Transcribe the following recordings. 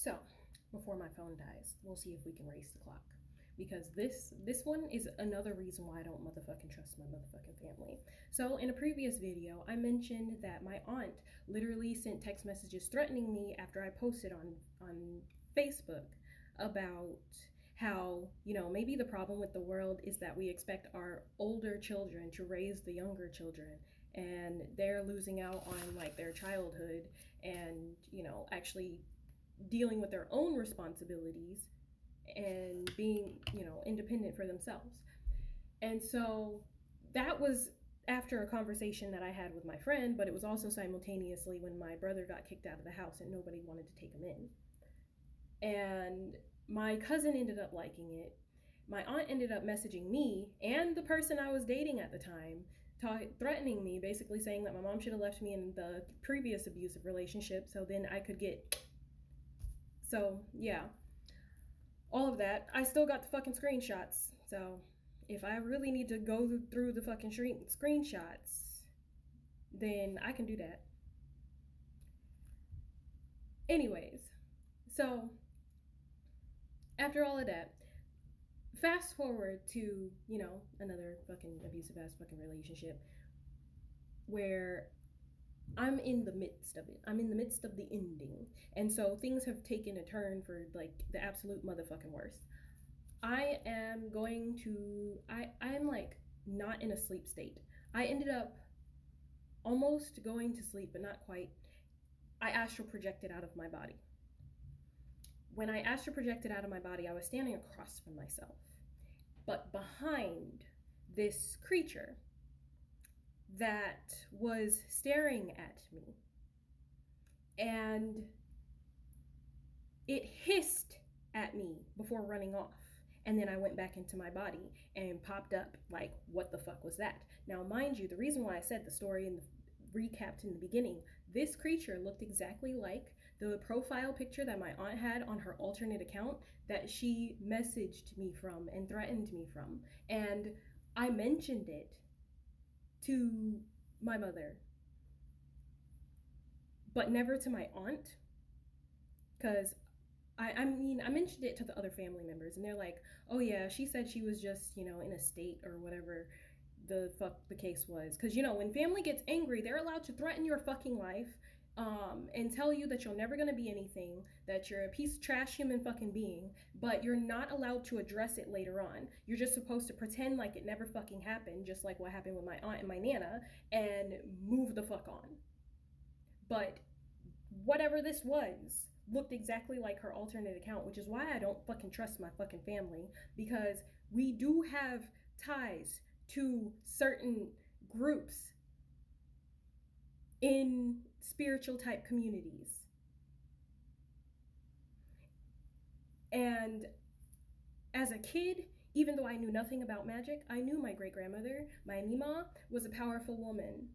So, before my phone dies, we'll see if we can race the clock. Because this one is another reason why I don't motherfucking trust my motherfucking family. So in a previous video, I mentioned that my aunt literally sent text messages threatening me after I posted on Facebook about how, maybe the problem with the world is that we expect our older children to raise the younger children, and they're losing out on like their childhood and, actually dealing with their own responsibilities and being, independent for themselves. And so that was after a conversation that I had with my friend, but it was also simultaneously when my brother got kicked out of the house and nobody wanted to take him in. And my cousin ended up liking it. My aunt ended up messaging me and the person I was dating at the time, threatening me, basically saying that my mom should have left me in the previous abusive relationship so then I could get. So, yeah, all of that. I still got the fucking screenshots. So if I really need to go through the fucking screenshots, then I can do that. Anyways, so after all of that, fast forward to, another fucking abusive ass fucking relationship where I'm in the midst of it. I'm in the midst of the ending. And so things have taken a turn for like the absolute motherfucking worst. I am going to I'm like not in a sleep state. I ended up almost going to sleep, but not quite. I astral projected out of my body. When I astral projected out of my body, I was standing across from myself, but behind this creature that was staring at me. And it hissed at me before running off. And then I went back into my body and popped up like, what the fuck was that? Now, mind you, the reason why I said the story and recapped in the beginning, this creature looked exactly like the profile picture that my aunt had on her alternate account that she messaged me from and threatened me from. And I mentioned it to my mother, but never to my aunt, because I mean, I mentioned it to the other family members, and they're like, oh yeah, she said she was just, in a state or whatever the fuck the case was. Because, when family gets angry, they're allowed to threaten your fucking life, and tell you that you're never gonna be anything, that you're a piece of trash human fucking being, but you're not allowed to address it later on. You're just supposed to pretend like it never fucking happened, just like what happened with my aunt and my nana, and move the fuck on. But whatever this was looked exactly like her alternate account, which is why I don't fucking trust my fucking family, because we do have ties to certain groups in spiritual type communities. And as a kid, even though I knew nothing about magic, I knew my great grandmother, my Nima, was a powerful woman.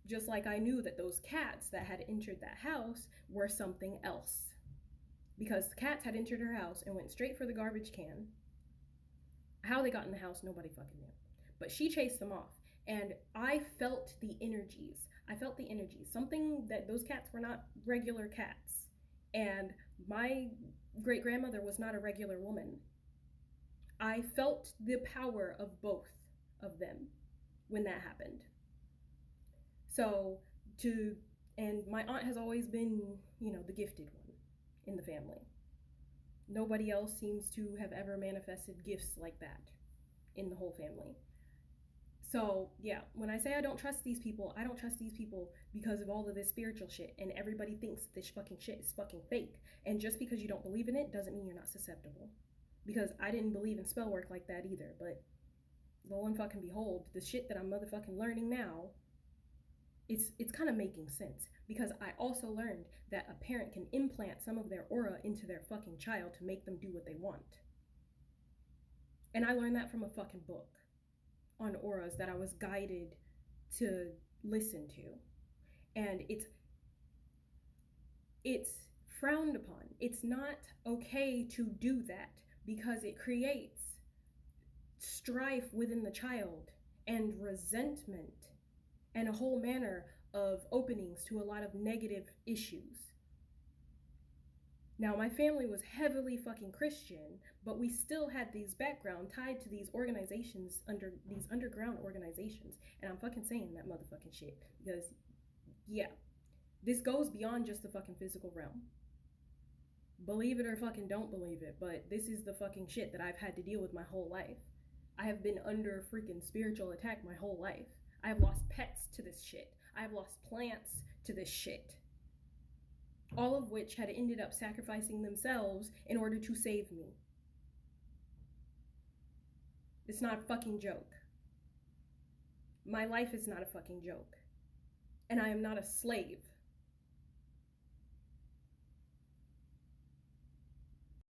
Just like I knew that those cats that had entered that house were something else. Because the cats had entered her house and went straight for the garbage can. How they got in the house, nobody fucking knew. But she chased them off. And I felt the energies. Something that those cats were not regular cats. And my great grandmother was not a regular woman. I felt the power of both of them when that happened. So and my aunt has always been, the gifted one in the family. Nobody else seems to have ever manifested gifts like that in the whole family. So, yeah, when I say I don't trust these people, I don't trust these people because of all of this spiritual shit, and everybody thinks this fucking shit is fucking fake. And just because you don't believe in it doesn't mean you're not susceptible. Because I didn't believe in spell work like that either, but lo and fucking behold, the shit that I'm motherfucking learning now, it's kind of making sense, because I also learned that a parent can implant some of their aura into their fucking child to make them do what they want. And I learned that from a fucking book on auras that I was guided to listen to. And it's frowned upon. It's not okay to do that because it creates strife within the child and resentment and a whole manner of openings to a lot of negative issues. Now, my family was heavily fucking Christian, but we still had these background tied to these organizations, under these underground organizations. And I'm fucking saying that motherfucking shit because, yeah, this goes beyond just the fucking physical realm. Believe it or fucking don't believe it, but this is the fucking shit that I've had to deal with my whole life. I have been under freaking spiritual attack my whole life. I have lost pets to this shit. I have lost plants to this shit. All of which had ended up sacrificing themselves in order to save me. It's not a fucking joke. My life is not a fucking joke. And I am not a slave